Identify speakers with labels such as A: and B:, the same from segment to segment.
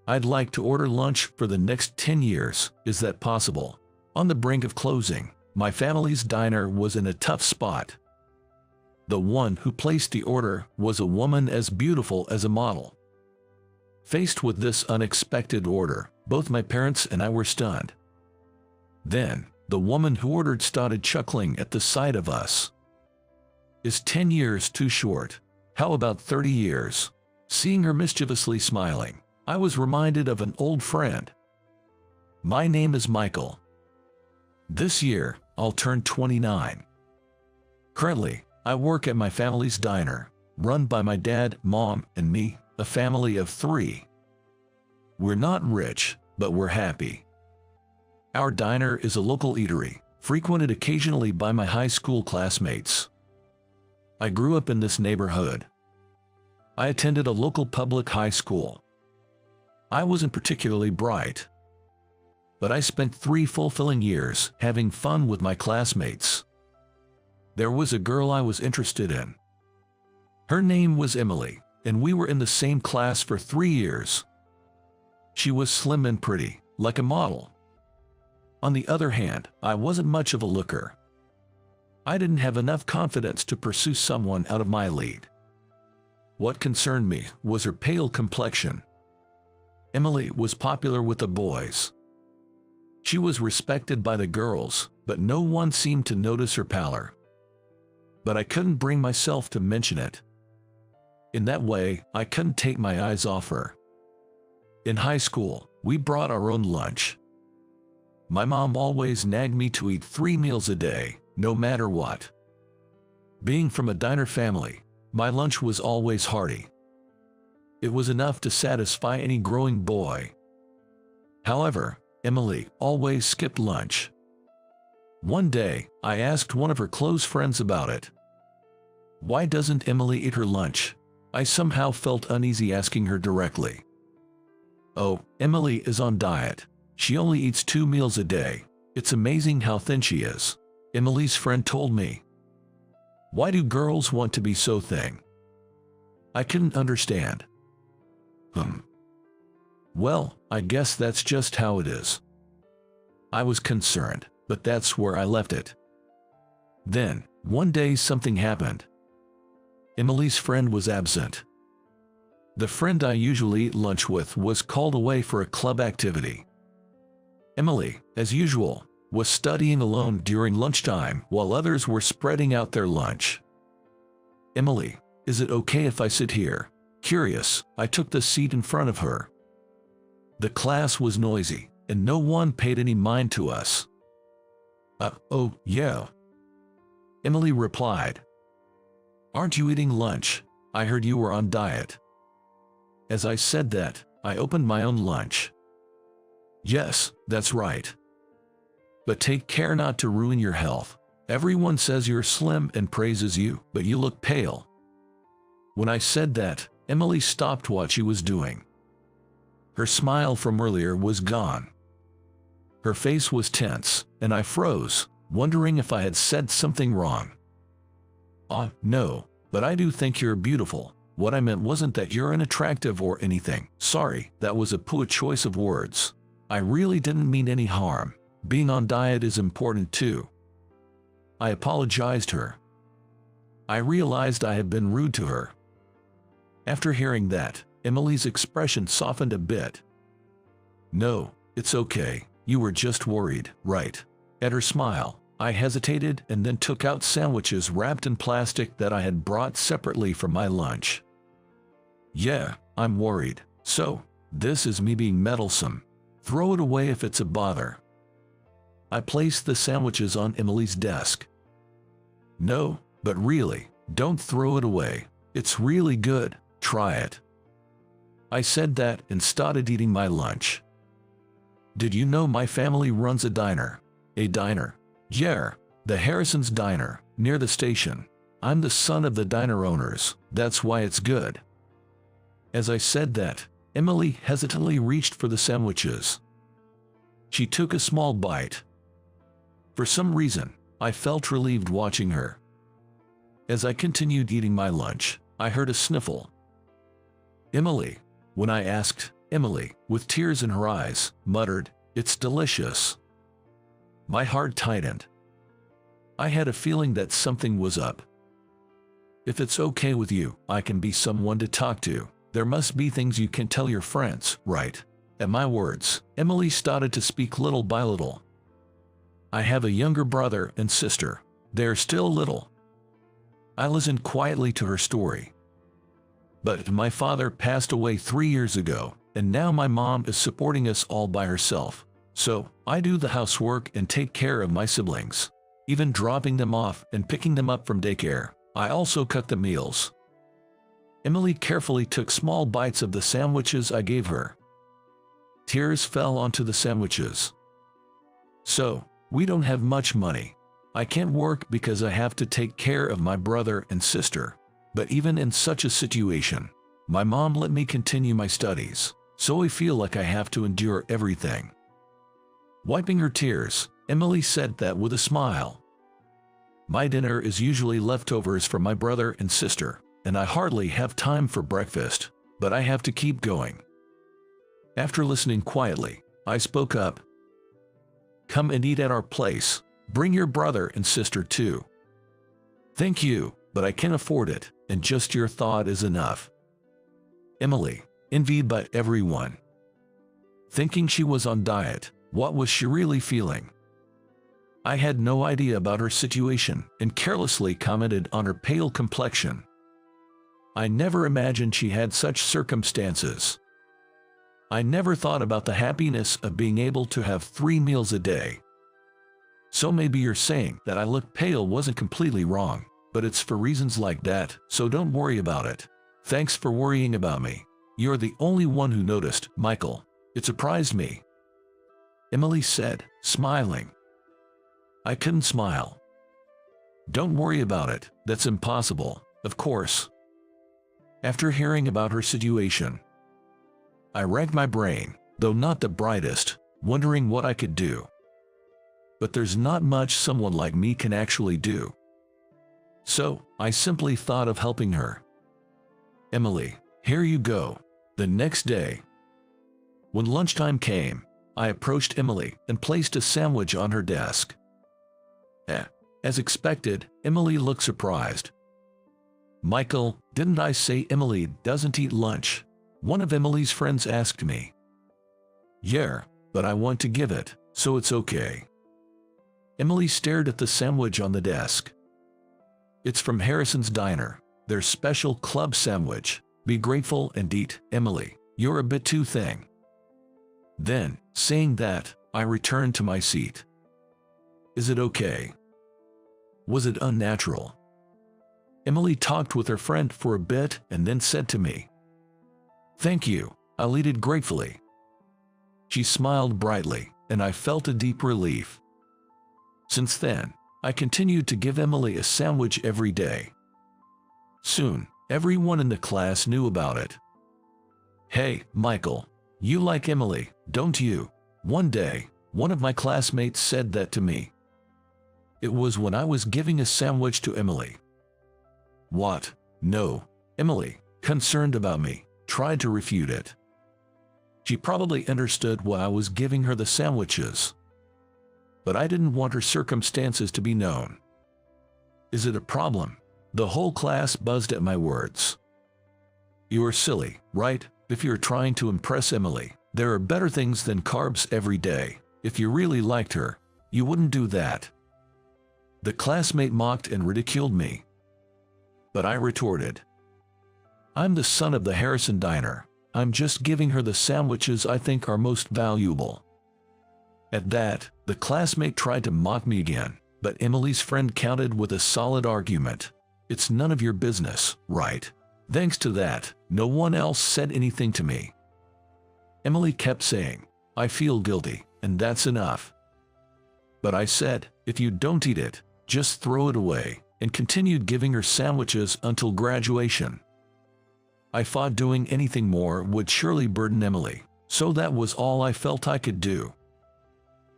A: I'd like to order lunch for the next 10 years. Is that possible? On the brink of closing, my family's diner was in a tough spot. The one who placed the order was a woman as beautiful as a model. Faced with this unexpected order, both my parents and I were stunned. Then, the woman who ordered started chuckling at the sight of us. Is 10 years too short? How about 30 years? Seeing her mischievously smiling, I was reminded of an old friend. My name is Michael. This year, I'll turn 29. Currently, I work at my family's diner, run by my dad, mom, and me, a family of 3. We're not rich, but we're happy. Our diner is a local eatery, frequented occasionally by my high school classmates. I grew up in this neighborhood. I attended a local public high school. I wasn't particularly bright, but I spent 3 fulfilling years having fun with my classmates. There was a girl I was interested in. Her name was Emily, and we were in the same class for 3 years. She was slim and pretty, like a model. On the other hand, I wasn't much of a looker. I didn't have enough confidence to pursue someone out of my league. What concerned me was her pale complexion. Emily was popular with the boys. She was respected by the girls, but no one seemed to notice her pallor. But I couldn't bring myself to mention it. In that way, I couldn't take my eyes off her. In high school, we brought our own lunch. My mom always nagged me to eat 3 meals a day, no matter what. Being from a diner family, my lunch was always hearty. It was enough to satisfy any growing boy. However, Emily always skipped lunch. One day, I asked one of her close friends about it. Why doesn't Emily eat her lunch? I somehow felt uneasy asking her directly. Oh, Emily is on diet. She only eats 2 meals a day. It's amazing how thin she is, Emily's friend told me. Why do girls want to be so thin? I couldn't understand. Well, I guess that's just how it is. I was concerned, but that's where I left it. Then, one day something happened. Emily's friend was absent. The friend I usually eat lunch with was called away for a club activity. Emily, as usual, was studying alone during lunchtime while others were spreading out their lunch. Emily, is it okay if I sit here? Curious, I took the seat in front of her. The class was noisy, and no one paid any mind to us. Oh, yeah. Emily replied. Aren't you eating lunch? I heard you were on diet. As I said that, I opened my own lunch. Yes, that's right. But take care not to ruin your health. Everyone says you're slim and praises you, but you look pale. When I said that, Emily stopped what she was doing. Her smile from earlier was gone. Her face was tense, and I froze, wondering if I had said something wrong. No, but I do think you're beautiful. What I meant wasn't that you're unattractive or anything. Sorry, that was a poor choice of words. I really didn't mean any harm. Being on diet is important too. I apologized to her. I realized I had been rude to her. After hearing that, Emily's expression softened a bit. No, it's okay. You were just worried, right? At her smile, I hesitated and then took out sandwiches wrapped in plastic that I had brought separately from my lunch. Yeah, I'm worried. So, this is me being meddlesome. Throw it away if it's a bother. I placed the sandwiches on Emily's desk. No, but really, don't throw it away. It's really good. Try it. I said that and started eating my lunch. Did you know my family runs a diner? A diner? Yeah, the Harrison's Diner, near the station. I'm the son of the diner owners, that's why it's good. As I said that, Emily hesitantly reached for the sandwiches. She took a small bite. For some reason, I felt relieved watching her. As I continued eating my lunch, I heard a sniffle. Emily. When I asked, Emily, with tears in her eyes, muttered, "It's delicious." My heart tightened. I had a feeling that something was up. "If it's okay with you, I can be someone to talk to. There must be things you can tell your friends, right?" At my words, Emily started to speak little by little. "I have a younger brother and sister. They're still little." I listened quietly to her story. "But my father passed away 3 years ago, and now my mom is supporting us all by herself. So, I do the housework and take care of my siblings. Even dropping them off and picking them up from daycare. I also cook the meals." Emily carefully took small bites of the sandwiches I gave her. Tears fell onto the sandwiches. "So, we don't have much money. I can't work because I have to take care of my brother and sister. But even in such a situation, my mom let me continue my studies, so I feel like I have to endure everything." Wiping her tears, Emily said that with a smile. "My dinner is usually leftovers from my brother and sister, and I hardly have time for breakfast, but I have to keep going." After listening quietly, I spoke up. "Come and eat at our place. Bring your brother and sister too." "Thank you, but I can't afford it, and just your thought is enough." Emily, envied by everyone. Thinking she was on diet, what was she really feeling? I had no idea about her situation and carelessly commented on her pale complexion. I never imagined she had such circumstances. I never thought about the happiness of being able to have 3 meals a day. So maybe you're saying that I look pale wasn't completely wrong, but it's for reasons like that, so don't worry about it. Thanks for worrying about me. You're the only one who noticed, Michael. It surprised me." Emily said, smiling. I couldn't smile. "Don't worry about it, that's impossible, of course." After hearing about her situation, I racked my brain, though not the brightest, wondering what I could do. But there's not much someone like me can actually do. So, I simply thought of helping her. "Emily, here you go." The next day, when lunchtime came, I approached Emily and placed a sandwich on her desk. As expected, Emily looked surprised. "Michael, didn't I say Emily doesn't eat lunch?" one of Emily's friends asked me. "Yeah, but I want to give it, so it's okay." Emily stared at the sandwich on the desk. "It's from Harrison's Diner, their special club sandwich. Be grateful and eat, Emily. You're a bit too thin." Then, saying that, I returned to my seat. Is it okay? Was it unnatural? Emily talked with her friend for a bit and then said to me, "Thank you," I eat it gratefully. She smiled brightly, and I felt a deep relief. Since then, I continued to give Emily a sandwich every day. Soon, everyone in the class knew about it. "Hey, Michael, you like Emily, don't you?" One day, one of my classmates said that to me. It was when I was giving a sandwich to Emily. "What? No." Emily, concerned about me, tried to refute it. She probably understood why I was giving her the sandwiches. But I didn't want her circumstances to be known. Is it a problem? The whole class buzzed at my words. "You're silly, right? If you're trying to impress Emily, there are better things than carbs every day. If you really liked her, you wouldn't do that." The classmate mocked and ridiculed me. But I retorted, "I'm the son of the Harrison Diner. I'm just giving her the sandwiches I think are most valuable." At that, the classmate tried to mock me again, but Emily's friend countered with a solid argument. "It's none of your business, right?" Thanks to that, no one else said anything to me. Emily kept saying, "I feel guilty, and that's enough." But I said, "If you don't eat it, just throw it away," and continued giving her sandwiches until graduation. I thought doing anything more would surely burden Emily, so that was all I felt I could do.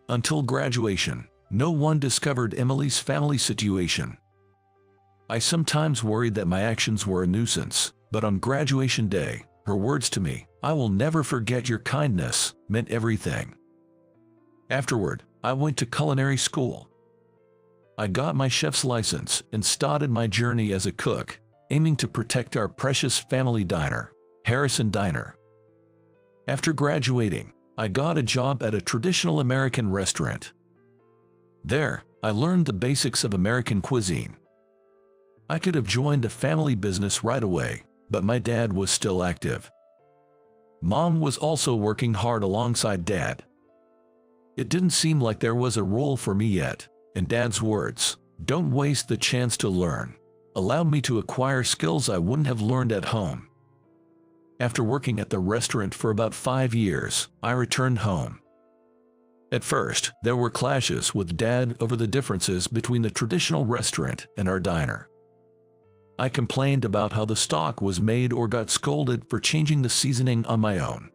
A: Until graduation, no one discovered Emily's family situation. I sometimes worried that my actions were a nuisance, but on graduation day, her words to me, I will never forget your kindness, meant everything. Afterward, I went to culinary school. I got my chef's license and started my journey as a cook, aiming to protect our precious family diner, Harrison Diner. After graduating, I got a job at a traditional American restaurant. There, I learned the basics of American cuisine. I could have joined a family business right away, but my dad was still active. Mom was also working hard alongside Dad. It didn't seem like there was a role for me yet, and Dad's words, "Don't waste the chance to learn," allowed me to acquire skills I wouldn't have learned at home. After working at the restaurant for about 5 years, I returned home. At first, there were clashes with Dad over the differences between the traditional restaurant and our diner. I complained about how the stock was made or got scolded for changing the seasoning on my own.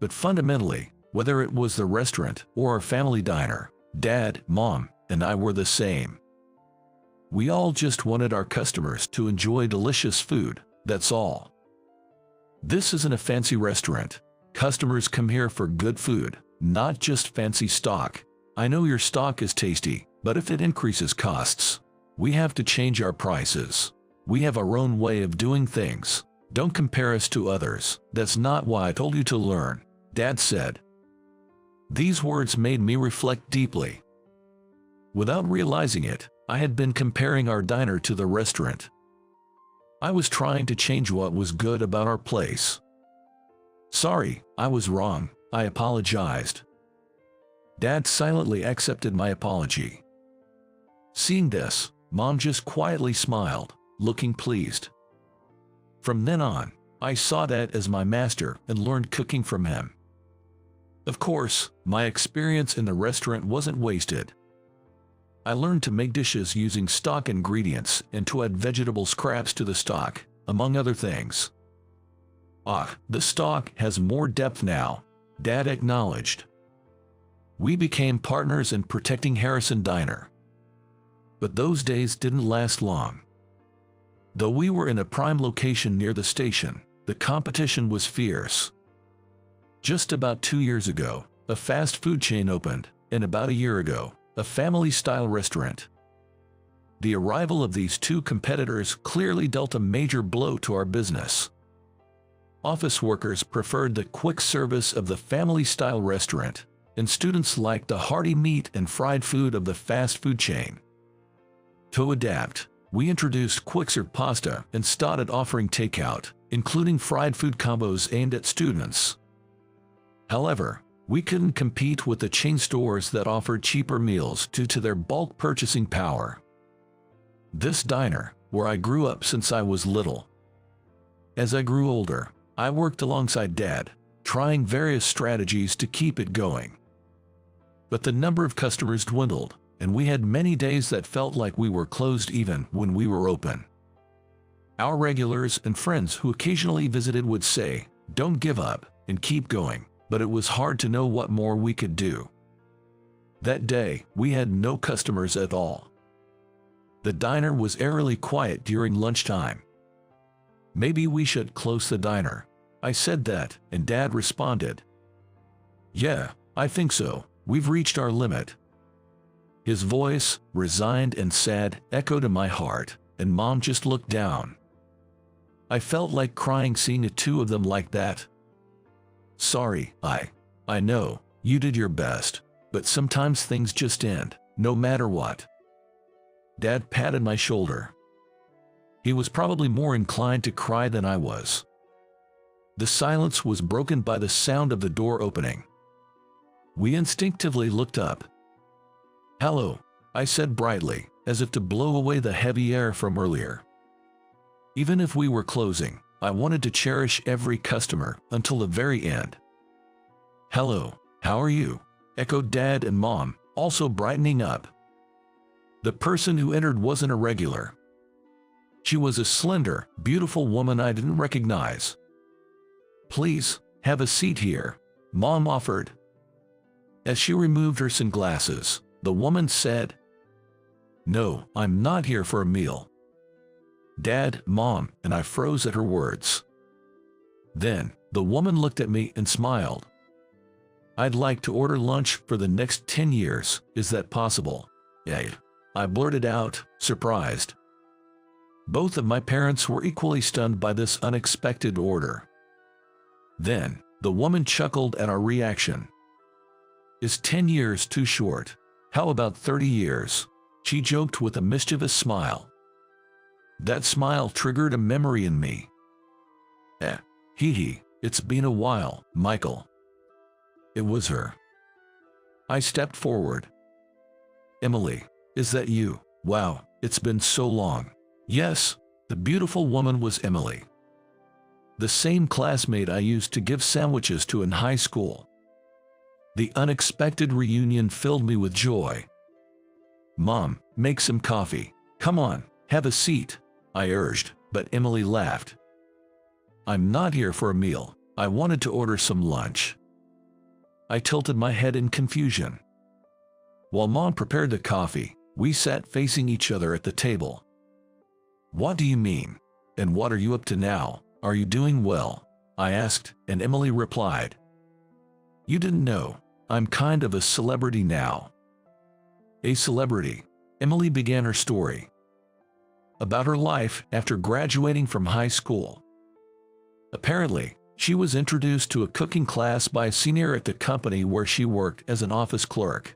A: But fundamentally, whether it was the restaurant or our family diner, Dad, Mom, and I were the same. We all just wanted our customers to enjoy delicious food, that's all. This isn't a fancy restaurant. Customers come here for good food, not just fancy stock. I know your stock is tasty, but if it increases costs, we have to change our prices. We have our own way of doing things. Don't compare us to others. That's not why I told you to learn, Dad said. These words made me reflect deeply. Without realizing it, I had been comparing our diner to the restaurant. I was trying to change what was good about our place. Sorry, I was wrong, I apologized. Dad silently accepted my apology. Seeing this, Mom just quietly smiled, looking pleased. From then on, I saw Dad as my master and learned cooking from him. Of course, my experience in the restaurant wasn't wasted. I learned to make dishes using stock ingredients and to add vegetable scraps to the stock, among other things. The stock has more depth now, Dad acknowledged. We became partners in protecting Harrison Diner. But those days didn't last long. Though we were in a prime location near the station, the competition was fierce. Just about 2 years ago, a fast food chain opened, and about a year ago, a family-style restaurant. The arrival of these two competitors clearly dealt a major blow to our business. Office workers preferred the quick service of the family-style restaurant, and students liked the hearty meat and fried food of the fast food chain. To adapt, we introduced quick-serve pasta and started offering takeout, including fried food combos aimed at students. However, we couldn't compete with the chain stores that offered cheaper meals due to their bulk purchasing power. This diner, where I grew up since I was little. As I grew older, I worked alongside Dad, trying various strategies to keep it going. But the number of customers dwindled, and we had many days that felt like we were closed even when we were open. Our regulars and friends who occasionally visited would say, "Don't give up, and keep going," but it was hard to know what more we could do. That day, we had no customers at all. The diner was eerily quiet during lunchtime. "Maybe we should close the diner," I said that, and Dad responded, "Yeah, I think so. We've reached our limit." His voice, resigned and sad, echoed in my heart, and Mom just looked down. I felt like crying seeing the two of them like that. "Sorry, I know, you did your best, but sometimes things just end, no matter what." Dad patted my shoulder. He was probably more inclined to cry than I was. The silence was broken by the sound of the door opening. We instinctively looked up. "Hello," I said brightly, as if to blow away the heavy air from earlier. Even if we were closing, I wanted to cherish every customer until the very end. "Hello, how are you?" echoed Dad and Mom, also brightening up. The person who entered wasn't a regular. She was a slender, beautiful woman I didn't recognize. "Please, have a seat here," Mom offered. As she removed her sunglasses, the woman said, "No, I'm not here for a meal." Dad, Mom, and I froze at her words. Then, The woman looked at me and smiled. I'd like to order lunch for the next 10 years. Is that possible? Yeah, I blurted out, surprised. Both of my parents were equally stunned by this unexpected order. Then, the woman chuckled at our reaction. Is 10 years too short? How about 30 years? She joked with a mischievous smile. That smile triggered a memory in me. Hee, it's been a while, Michael. It was her. I stepped forward. Emily, is that you? Wow, it's been so long. Yes, the beautiful woman was Emily. The same classmate I used to give sandwiches to in high school. The unexpected reunion filled me with joy. Mom, make some coffee. Come on, have a seat, I urged, but Emily laughed. I'm not here for a meal. I wanted to order some lunch. I tilted my head in confusion. While Mom prepared the coffee, we sat facing each other at the table. What do you mean? And what are you up to now? Are you doing well? I asked, and Emily replied. You didn't know. I'm kind of a celebrity now. A celebrity. Emily began her story. About her life after graduating from high school. Apparently, she was introduced to a cooking class by a senior at the company where she worked as an office clerk.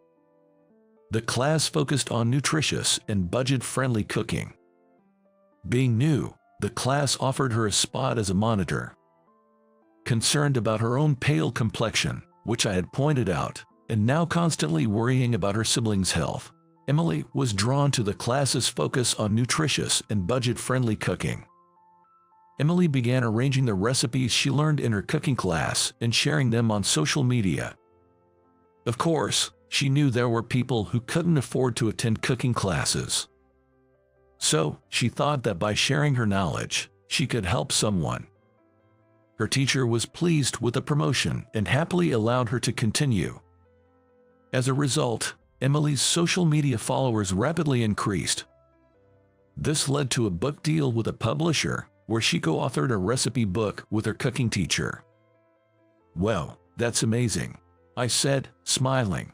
A: The class focused on nutritious and budget-friendly cooking. Being new, the class offered her a spot as a monitor. Concerned about her own pale complexion, which I had pointed out, and now constantly worrying about her siblings' health, Emily was drawn to the class's focus on nutritious and budget-friendly cooking. Emily began arranging the recipes she learned in her cooking class and sharing them on social media. Of course, she knew there were people who couldn't afford to attend cooking classes. So, she thought that by sharing her knowledge, she could help someone. Her teacher was pleased with the promotion and happily allowed her to continue. As a result, Emily's social media followers rapidly increased. This led to a book deal with a publisher, where she co-authored a recipe book with her cooking teacher. Well, that's amazing, I said, smiling.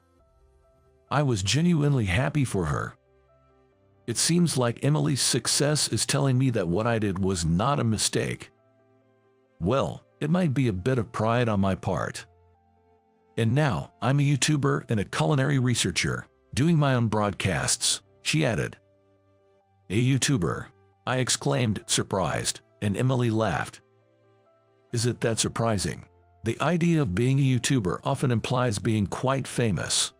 A: I was genuinely happy for her. It seems like Emily's success is telling me that what I did was not a mistake. Well, it might be a bit of pride on my part. And now, I'm a YouTuber and a culinary researcher, doing my own broadcasts, she added. A YouTuber, I exclaimed, surprised, and Emily laughed. Is it that surprising? The idea of being a YouTuber often implies being quite famous.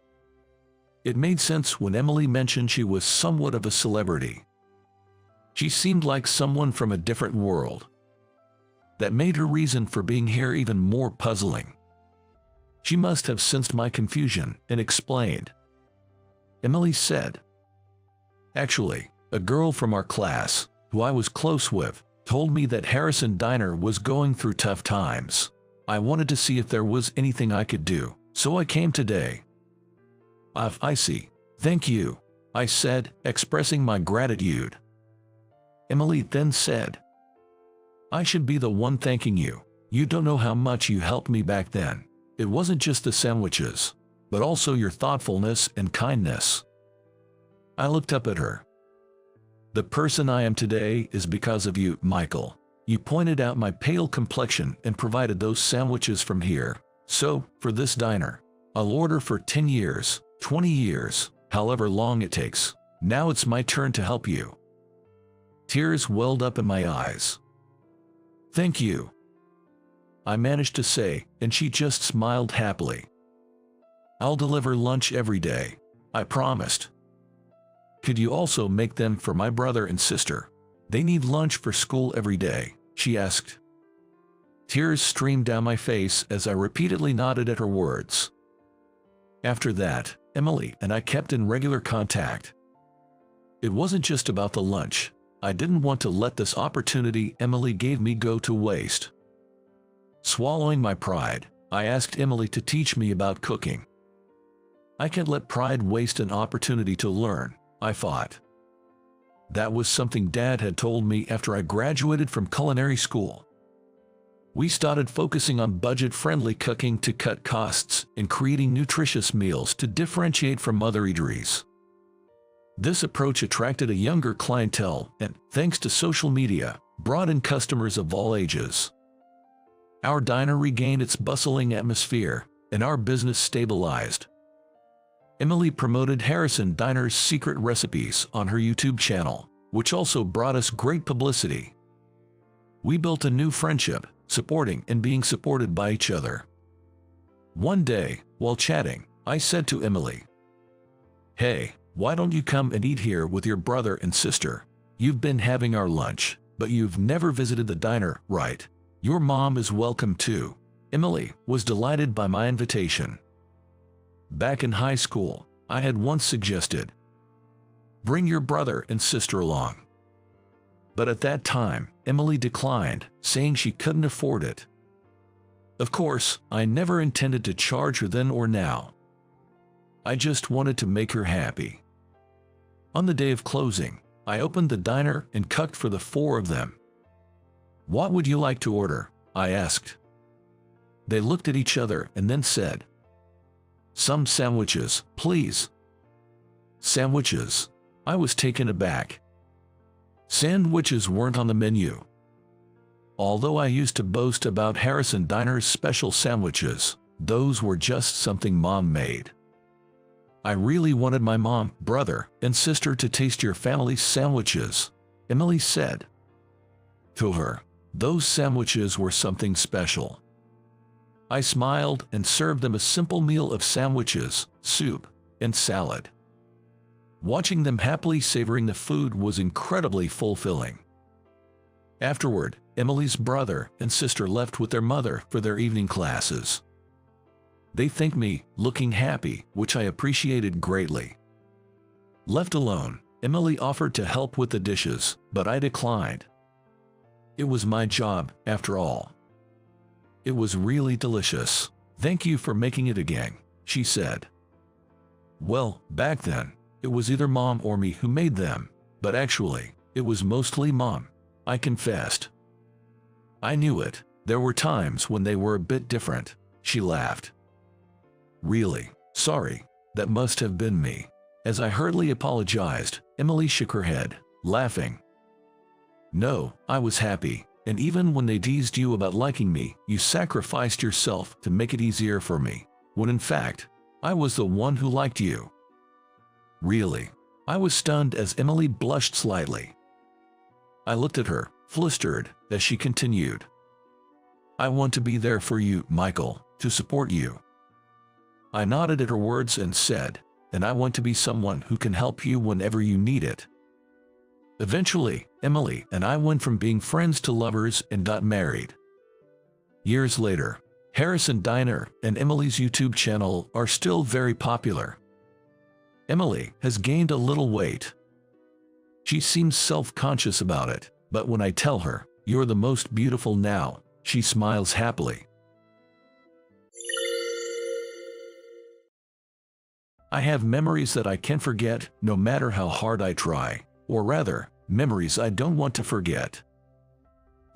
A: It made sense when Emily mentioned she was somewhat of a celebrity. She seemed like someone from a different world. That made her reason for being here even more puzzling. She must have sensed my confusion and explained. Emily said, Actually, a girl from our class, who I was close with, told me that Harrison Diner was going through tough times. I wanted to see if there was anything I could do, so I came today. I see. Thank you, I said, expressing my gratitude. Emily then said, I should be the one thanking you. You don't know how much you helped me back then. It wasn't just the sandwiches, but also your thoughtfulness and kindness. I looked up at her. The person I am today is because of you, Michael. You pointed out my pale complexion and provided those sandwiches from here. So, for this diner, I'll order for 10 years, 20 years, however long it takes. Now it's my turn to help you. Tears welled up in my eyes. Thank you, I managed to say, and she just smiled happily. I'll deliver lunch every day, I promised. Could you also make them for my brother and sister? They need lunch for school every day, she asked. Tears streamed down my face as I repeatedly nodded at her words. After that, Emily and I kept in regular contact. It wasn't just about the lunch. I didn't want to let this opportunity Emily gave me go to waste. Swallowing my pride, I asked Emily to teach me about cooking. I can't let pride waste an opportunity to learn, I thought. That was something Dad had told me after I graduated from culinary school. We started focusing on budget-friendly cooking to cut costs and creating nutritious meals to differentiate from other eateries. This approach attracted a younger clientele and, thanks to social media, brought in customers of all ages. Our diner regained its bustling atmosphere, and our business stabilized. Emily promoted Harrison Diner's secret recipes on her YouTube channel, which also brought us great publicity. We built a new friendship, supporting and being supported by each other. One day, while chatting, I said to Emily, "Hey, why don't you come and eat here with your brother and sister? You've been having our lunch, but you've never visited the diner, right? Your mom is welcome too." Emily was delighted by my invitation. Back in high school, I had once suggested, "Bring your brother and sister along." But at that time, Emily declined, saying she couldn't afford it. Of course, I never intended to charge her then or now. I just wanted to make her happy. On the day of closing, I opened the diner and cooked for the 4 of them. "What would you like to order?" I asked. They looked at each other and then said, "Some sandwiches, please." Sandwiches? I was taken aback. Sandwiches weren't on the menu. Although I used to boast about Harrison Diner's special sandwiches, those were just something Mom made. "I really wanted my mom, brother, and sister to taste your family's sandwiches," Emily said. To her, those sandwiches were something special. I smiled and served them a simple meal of sandwiches, soup, and salad. Watching them happily savoring the food was incredibly fulfilling. Afterward, Emily's brother and sister left with their mother for their evening classes. They thanked me, looking happy, which I appreciated greatly. Left alone, Emily offered to help with the dishes, but I declined. It was my job, after all. "It was really delicious. Thank you for making it again," she said. Well, back then, it was either Mom or me who made them, but actually, it was mostly Mom, I confessed. I knew it. There were times when they were a bit different, she laughed. "Really? Sorry, that must have been me." As I hurriedly apologized, Emily shook her head, laughing. "No, I was happy, and even when they teased you about liking me, you sacrificed yourself to make it easier for me, when in fact, I was the one who liked you." Really? I was stunned as Emily blushed slightly. I looked at her, flustered, as she continued. "I want to be there for you, Michael, to support you." I nodded at her words and said, "And I want to be someone who can help you whenever you need it." Eventually, Emily and I went from being friends to lovers and got married. Years later, Harrison Diner and Emily's YouTube channel are still very popular. Emily has gained a little weight. She seems self-conscious about it, but when I tell her, "You're the most beautiful now," she smiles happily. I have memories that I can't forget, no matter how hard I try, or rather, memories I don't want to forget.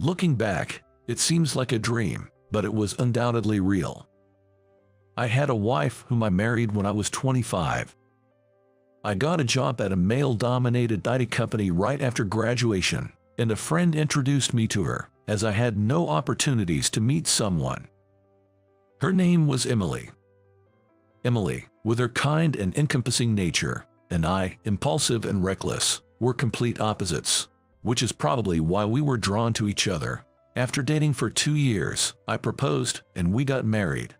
A: Looking back, it seems like a dream, but it was undoubtedly real. I had a wife whom I married when I was 25. I got a job at a male-dominated IT company right after graduation, and a friend introduced me to her, as I had no opportunities to meet someone. Her name was Emily. Emily, with her kind and encompassing nature, and I, impulsive and reckless, were complete opposites, which is probably why we were drawn to each other. After dating for 2 years, I proposed, and we got married.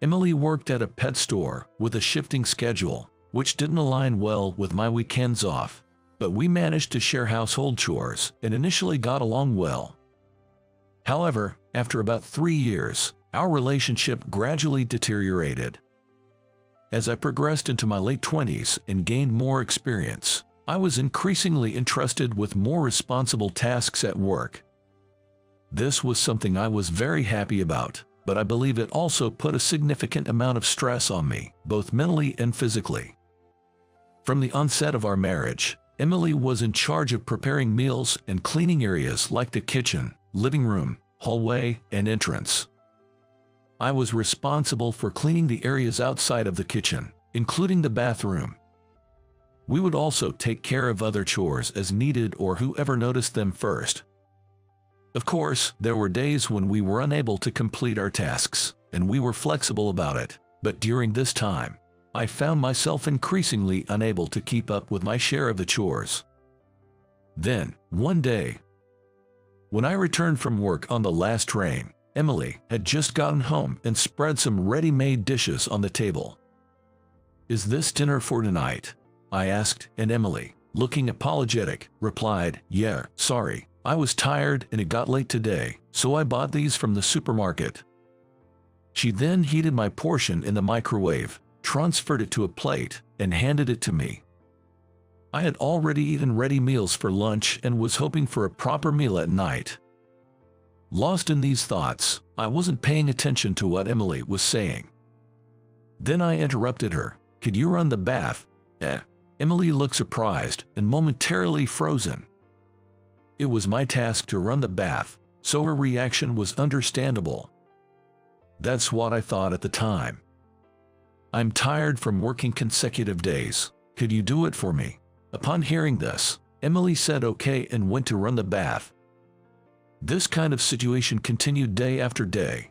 A: Emily worked at a pet store with a shifting schedule, which didn't align well with my weekends off, but we managed to share household chores and initially got along well. However, after about 3 years, our relationship gradually deteriorated. As I progressed into my late 20s and gained more experience, I was increasingly entrusted with more responsible tasks at work. This was something I was very happy about, but I believe it also put a significant amount of stress on me, both mentally and physically. From the onset of our marriage, Emily was in charge of preparing meals and cleaning areas like the kitchen, living room, hallway, and entrance. I was responsible for cleaning the areas outside of the kitchen, including the bathroom. We would also take care of other chores as needed or whoever noticed them first. Of course, there were days when we were unable to complete our tasks, and we were flexible about it, but during this time, I found myself increasingly unable to keep up with my share of the chores. Then, one day, when I returned from work on the last train, Emily had just gotten home and spread some ready-made dishes on the table. "Is this dinner for tonight?" I asked, and Emily, looking apologetic, replied, "Yeah, sorry. I was tired and it got late today, so I bought these from the supermarket." She then heated my portion in the microwave, transferred it to a plate, and handed it to me. I had already eaten ready meals for lunch and was hoping for a proper meal at night. Lost in these thoughts, I wasn't paying attention to what Emily was saying. Then I interrupted her. "Could you run the bath?" Emily looked surprised and momentarily frozen. It was my task to run the bath, so her reaction was understandable. That's what I thought at the time. "I'm tired from working consecutive days. Could you do it for me?" Upon hearing this, Emily said okay and went to run the bath. This kind of situation continued day after day.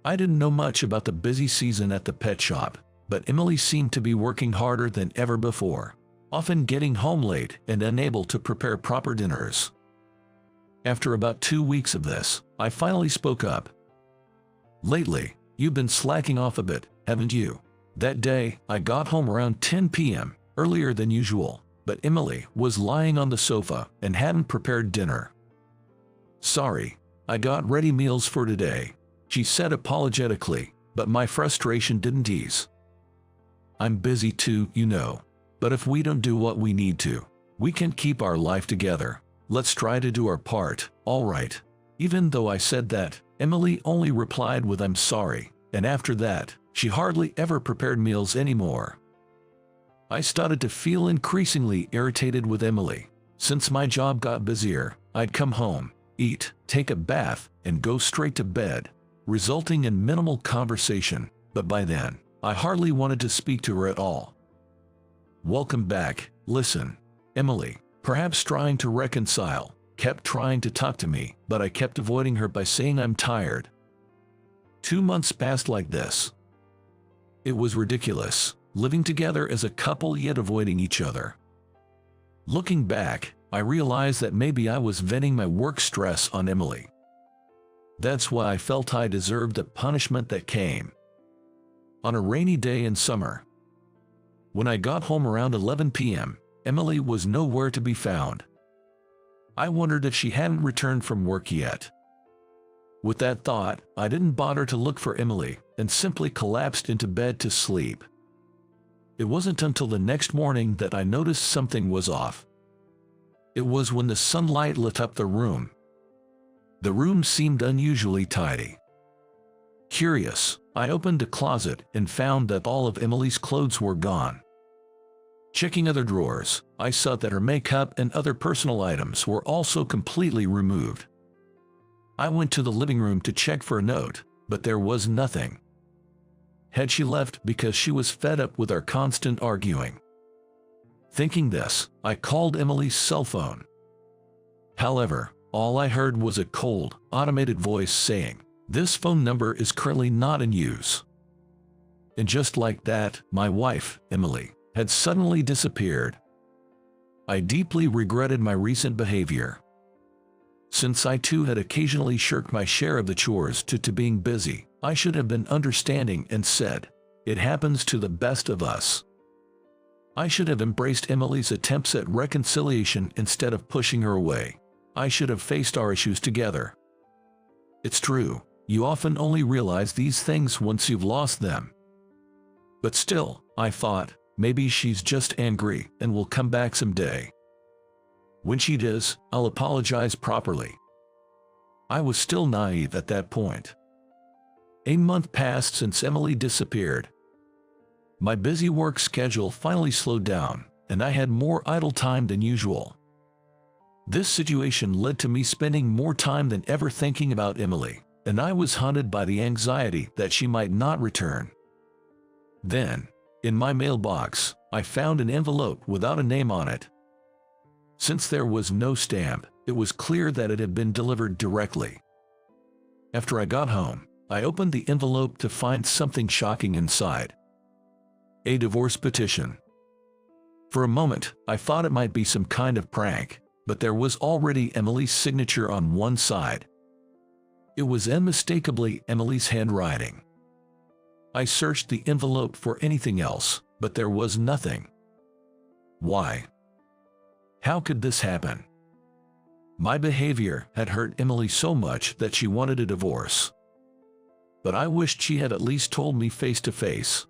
A: I didn't know much about the busy season at the pet shop, but Emily seemed to be working harder than ever before, often getting home late and unable to prepare proper dinners. After about 2 weeks of this, I finally spoke up. "Lately, you've been slacking off a bit, haven't you?" That day, I got home around 10 p.m., earlier than usual, but Emily was lying on the sofa and hadn't prepared dinner. "Sorry, I got ready meals for today," she said apologetically, but my frustration didn't ease. "I'm busy too, you know. But if we don't do what we need to, we can't keep our life together. Let's try to do our part, all right?" Even though I said that, Emily only replied with "I'm sorry," and after that, she hardly ever prepared meals anymore. I started to feel increasingly irritated with Emily. Since my job got busier, I'd come home, eat, take a bath, and go straight to bed, resulting in minimal conversation, but by then, I hardly wanted to speak to her at all. "Welcome back. Listen, Emily," perhaps trying to reconcile, kept trying to talk to me, but I kept avoiding her by saying I'm tired. 2 months passed like this. It was ridiculous, living together as a couple yet avoiding each other. Looking back, I realized that maybe I was venting my work stress on Emily. That's why I felt I deserved the punishment that came. On a rainy day in summer, when I got home around 11 p.m., Emily was nowhere to be found. I wondered if she hadn't returned from work yet. With that thought, I didn't bother to look for Emily and simply collapsed into bed to sleep. It wasn't until the next morning that I noticed something was off. It was when the sunlight lit up the room. The room seemed unusually tidy. Curious, I opened the closet and found that all of Emily's clothes were gone. Checking other drawers, I saw that her makeup and other personal items were also completely removed. I went to the living room to check for a note, but there was nothing. Had she left because she was fed up with our constant arguing? Thinking this, I called Emily's cell phone. However, all I heard was a cold, automated voice saying, "This phone number is currently not in use." And just like that, my wife, Emily, had suddenly disappeared. I deeply regretted my recent behavior. Since I too had occasionally shirked my share of the chores due to being busy, I should have been understanding and said, "It happens to the best of us." I should have embraced Emily's attempts at reconciliation instead of pushing her away. I should have faced our issues together. It's true, you often only realize these things once you've lost them. But still, I thought, maybe she's just angry and will come back someday. When she does, I'll apologize properly. I was still naive at that point. A month passed since Emily disappeared. My busy work schedule finally slowed down, and I had more idle time than usual. This situation led to me spending more time than ever thinking about Emily, and I was haunted by the anxiety that she might not return. Then, in my mailbox, I found an envelope without a name on it. Since there was no stamp, it was clear that it had been delivered directly. After I got home, I opened the envelope to find something shocking inside. A divorce petition. For a moment, I thought it might be some kind of prank, but there was already Emily's signature on one side. It was unmistakably Emily's handwriting. I searched the envelope for anything else, but there was nothing. Why? How could this happen? My behavior had hurt Emily so much that she wanted a divorce. But I wished she had at least told me face to face.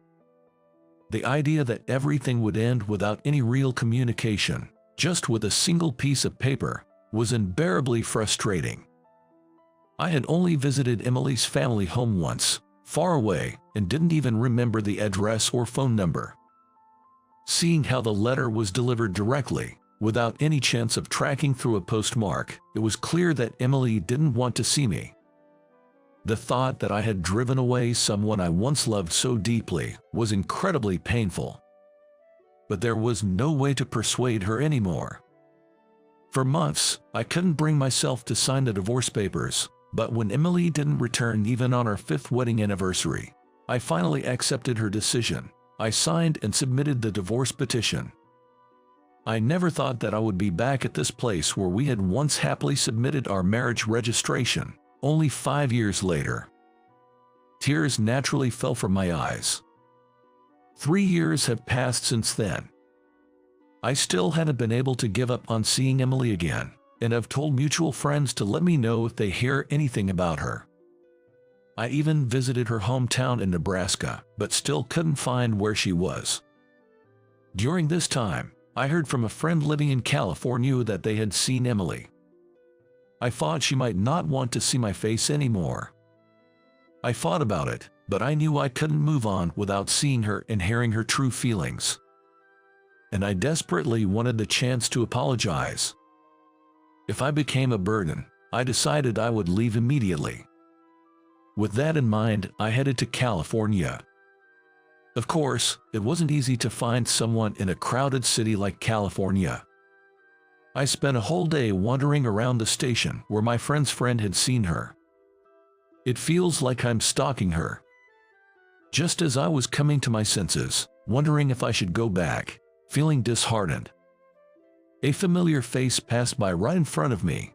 A: The idea that everything would end without any real communication, just with a single piece of paper, was unbearably frustrating. I had only visited Emily's family home once, far away, and didn't even remember the address or phone number. Seeing how the letter was delivered directly, without any chance of tracking through a postmark, it was clear that Emily didn't want to see me. The thought that I had driven away someone I once loved so deeply was incredibly painful. But there was no way to persuade her anymore. For months, I couldn't bring myself to sign the divorce papers, but when Emily didn't return even on our 5th wedding anniversary, I finally accepted her decision. I signed and submitted the divorce petition. I never thought that I would be back at this place where we had once happily submitted our marriage registration, only 5 years later. Tears naturally fell from my eyes. 3 years have passed since then. I still hadn't been able to give up on seeing Emily again, and have told mutual friends to let me know if they hear anything about her. I even visited her hometown in Nebraska, but still couldn't find where she was. During this time, I heard from a friend living in California that they had seen Emily. I thought she might not want to see my face anymore. I thought about it, but I knew I couldn't move on without seeing her and hearing her true feelings. And I desperately wanted the chance to apologize. If I became a burden, I decided I would leave immediately. With that in mind, I headed to California. Of course, it wasn't easy to find someone in a crowded city like California. I spent a whole day wandering around the station where my friend's friend had seen her. It feels like I'm stalking her. Just as I was coming to my senses, wondering if I should go back, feeling disheartened, a familiar face passed by right in front of me.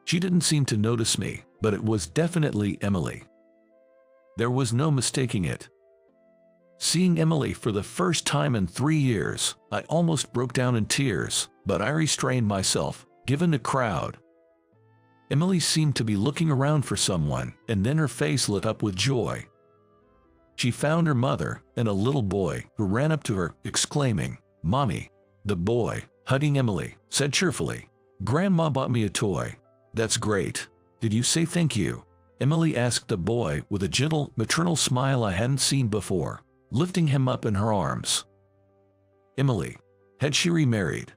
A: She didn't seem to notice me, but it was definitely Emily. There was no mistaking it. Seeing Emily for the first time in 3 years, I almost broke down in tears, but I restrained myself, given the crowd. Emily seemed to be looking around for someone, and then her face lit up with joy. She found her mother and a little boy who ran up to her, exclaiming, "Mommy." The boy, hugging Emily, said cheerfully, "Grandma bought me a toy." "That's great. Did you say thank you?" Emily asked the boy with a gentle, maternal smile I hadn't seen before, lifting him up in her arms. Emily. Had she remarried?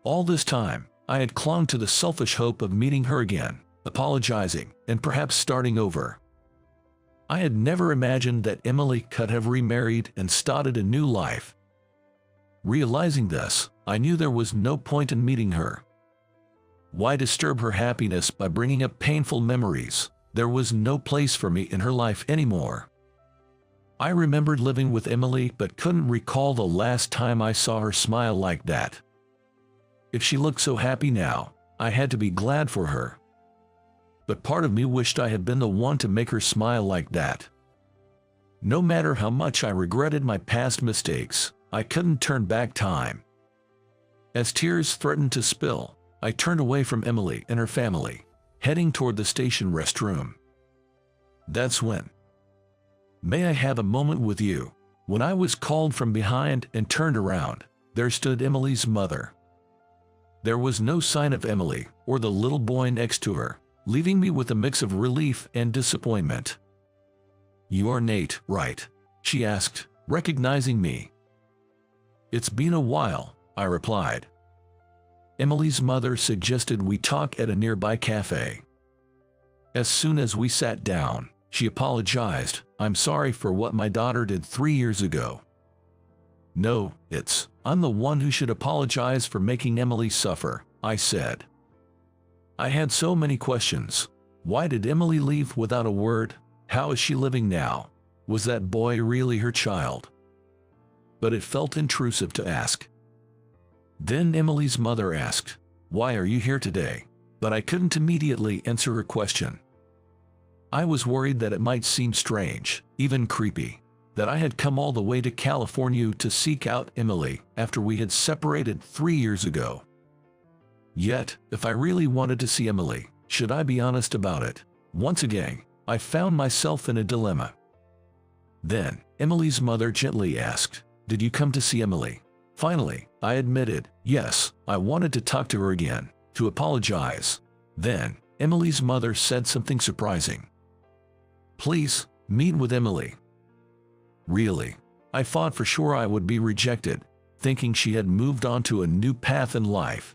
A: All this time, I had clung to the selfish hope of meeting her again, apologizing, and perhaps starting over. I had never imagined that Emily could have remarried and started a new life. Realizing this, I knew there was no point in meeting her. Why disturb her happiness by bringing up painful memories? There was no place for me in her life anymore. I remembered living with Emily but couldn't recall the last time I saw her smile like that. If she looked so happy now, I had to be glad for her. But part of me wished I had been the one to make her smile like that. No matter how much I regretted my past mistakes, I couldn't turn back time. As tears threatened to spill, I turned away from Emily and her family, heading toward the station restroom. That's when. "May I have a moment with you?" When I was called from behind and turned around, there stood Emily's mother. There was no sign of Emily or the little boy next to her, leaving me with a mix of relief and disappointment. "You are Nate, right?" she asked, recognizing me. "It's been a while," I replied. Emily's mother suggested we talk at a nearby cafe. As soon as we sat down, she apologized. "I'm sorry for what my daughter did 3 years ago." "No, I'm the one who should apologize for making Emily suffer," I said. I had so many questions. Why did Emily leave without a word? How is she living now? Was that boy really her child? But it felt intrusive to ask. Then Emily's mother asked, "Why are you here today?" But I couldn't immediately answer her question. I was worried that it might seem strange, even creepy, that I had come all the way to California to seek out Emily after we had separated 3 years ago. Yet, if I really wanted to see Emily, should I be honest about it? Once again, I found myself in a dilemma. Then, Emily's mother gently asked, "Did you come to see Emily?" Finally, I admitted, yes, I wanted to talk to her again, to apologize. Then, Emily's mother said something surprising. "Please, meet with Emily." Really, I thought for sure I would be rejected, thinking she had moved on to a new path in life.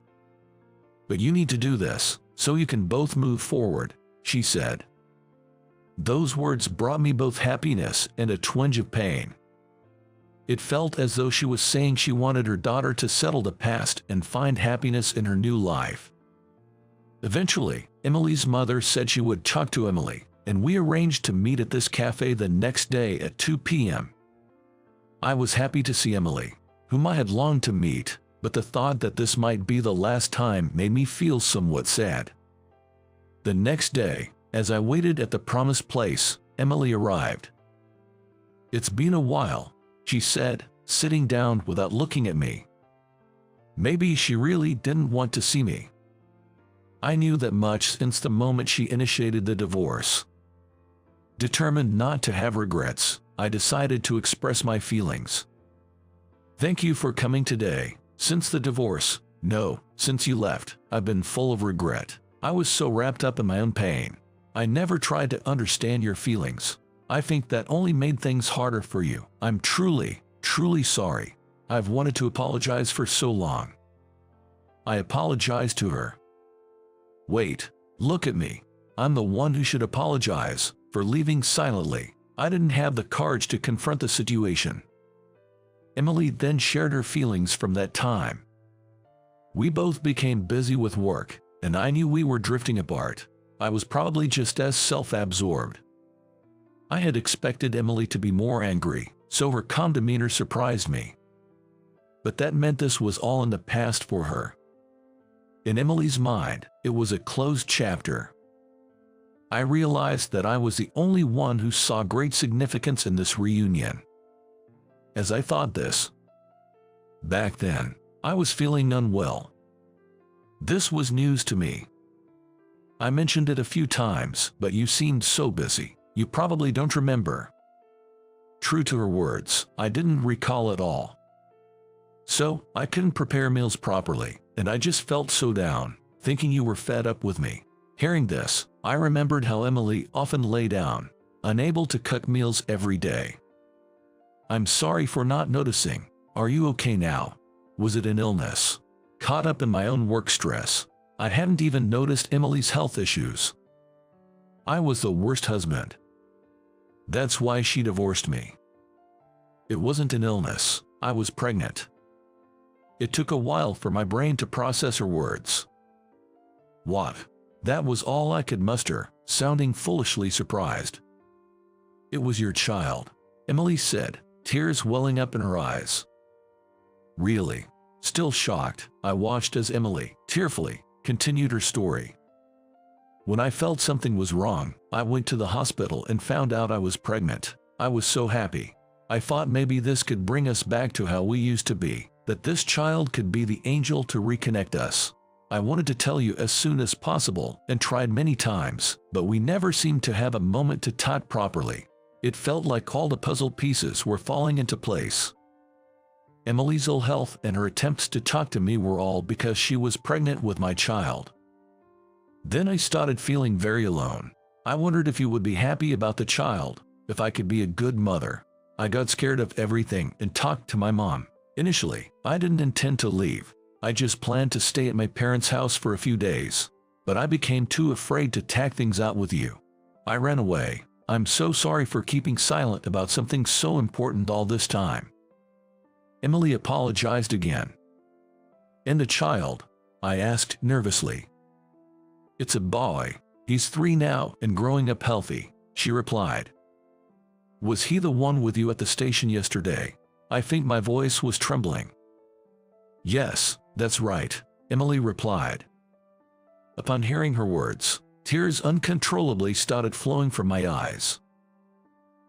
A: "But you need to do this, so you can both move forward," she said. Those words brought me both happiness and a twinge of pain. It felt as though she was saying she wanted her daughter to settle the past and find happiness in her new life. Eventually, Emily's mother said she would talk to Emily, and we arranged to meet at this cafe the next day at 2 p.m. I was happy to see Emily, whom I had longed to meet, but the thought that this might be the last time made me feel somewhat sad. The next day, as I waited at the promised place, Emily arrived. "It's been a while," she said, sitting down without looking at me. Maybe she really didn't want to see me. I knew that much since the moment she initiated the divorce. Determined not to have regrets, I decided to express my feelings. "Thank you for coming today. Since the divorce, no, since you left, I've been full of regret. I was so wrapped up in my own pain. I never tried to understand your feelings. I think that only made things harder for you. I'm truly, truly sorry. I've wanted to apologize for so long." I apologized to her. "Wait, look at me. I'm the one who should apologize for leaving silently. I didn't have the courage to confront the situation." Emily then shared her feelings from that time. We both became busy with work, and I knew we were drifting apart. I was probably just as self-absorbed. I had expected Emily to be more angry, so her calm demeanor surprised me. But that meant this was all in the past for her. In Emily's mind, it was a closed chapter. I realized that I was the only one who saw great significance in this reunion. As I thought this, back then, I was feeling unwell. This was news to me. I mentioned it a few times, but you seemed so busy. You probably don't remember. True to her words, I didn't recall at all. So, I couldn't prepare meals properly, and I just felt so down, thinking you were fed up with me. Hearing this, I remembered how Emily often lay down, unable to cook meals every day. "I'm sorry for not noticing. Are you okay now? Was it an illness?" Caught up in my own work stress, I hadn't even noticed Emily's health issues. I was the worst husband. That's why she divorced me. It wasn't an illness. I was pregnant. It took a while for my brain to process her words. What? That was all I could muster, sounding foolishly surprised. "It was your child," Emily said, tears welling up in her eyes. Really? Still shocked, I watched as Emily, tearfully, continued her story. "When I felt something was wrong, I went to the hospital and found out I was pregnant. I was so happy. I thought maybe this could bring us back to how we used to be, that this child could be the angel to reconnect us. I wanted to tell you as soon as possible and tried many times, but we never seemed to have a moment to talk properly. It felt like all the puzzle pieces were falling into place." Emily's ill health and her attempts to talk to me were all because she was pregnant with my child. Then I started feeling very alone. I wondered if you would be happy about the child, if I could be a good mother. I got scared of everything and talked to my mom. Initially, I didn't intend to leave. I just planned to stay at my parents' house for a few days, but I became too afraid to tack things out with you. I ran away. I'm so sorry for keeping silent about something so important all this time." Emily apologized again. "And the child?" I asked nervously. "It's a boy. He's 3 now and growing up healthy," she replied. "Was he the one with you at the station yesterday?" I think my voice was trembling. "Yes, that's right," Emily replied. Upon hearing her words, tears uncontrollably started flowing from my eyes.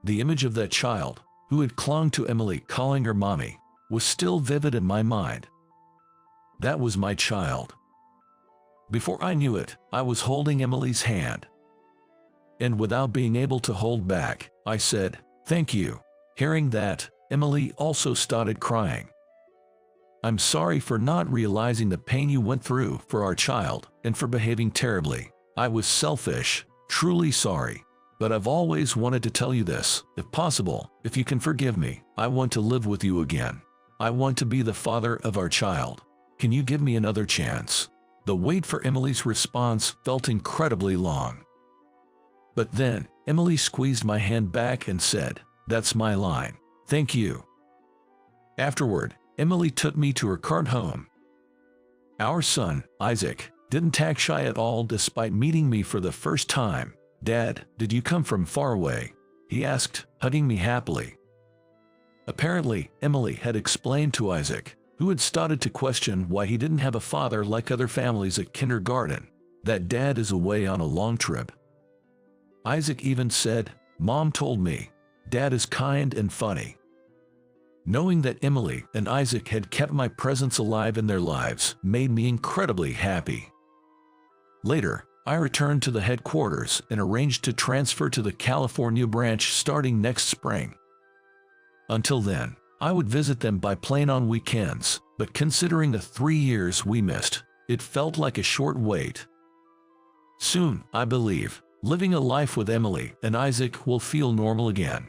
A: The image of that child, who had clung to Emily calling her mommy, was still vivid in my mind. That was my child. Before I knew it, I was holding Emily's hand. And without being able to hold back, I said, "Thank you." Hearing that, Emily also started crying. "I'm sorry for not realizing the pain you went through for our child and for behaving terribly. I was selfish, truly sorry. But I've always wanted to tell you this. If possible, if you can forgive me, I want to live with you again. I want to be the father of our child. Can you give me another chance?" The wait for Emily's response felt incredibly long. But then, Emily squeezed my hand back and said, "That's my line. Thank you." Afterward, Emily took me to her current home. Our son, Isaac, didn't act shy at all despite meeting me for the first time. "Dad, did you come from far away?" he asked, hugging me happily. Apparently, Emily had explained to Isaac, who had started to question why he didn't have a father like other families at kindergarten, that Dad is away on a long trip. Isaac even said, "Mom told me, Dad is kind and funny." Knowing that Emily and Isaac had kept my presence alive in their lives made me incredibly happy. Later, I returned to the headquarters and arranged to transfer to the California branch starting next spring. Until then, I would visit them by plane on weekends, but considering the 3 years we missed, it felt like a short wait. Soon, I believe, living a life with Emily and Isaac will feel normal again.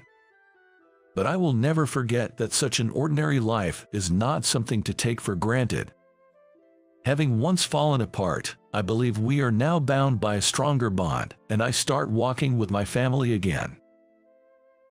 A: But I will never forget that such an ordinary life is not something to take for granted. Having once fallen apart, I believe we are now bound by a stronger bond, and I start walking with my family again.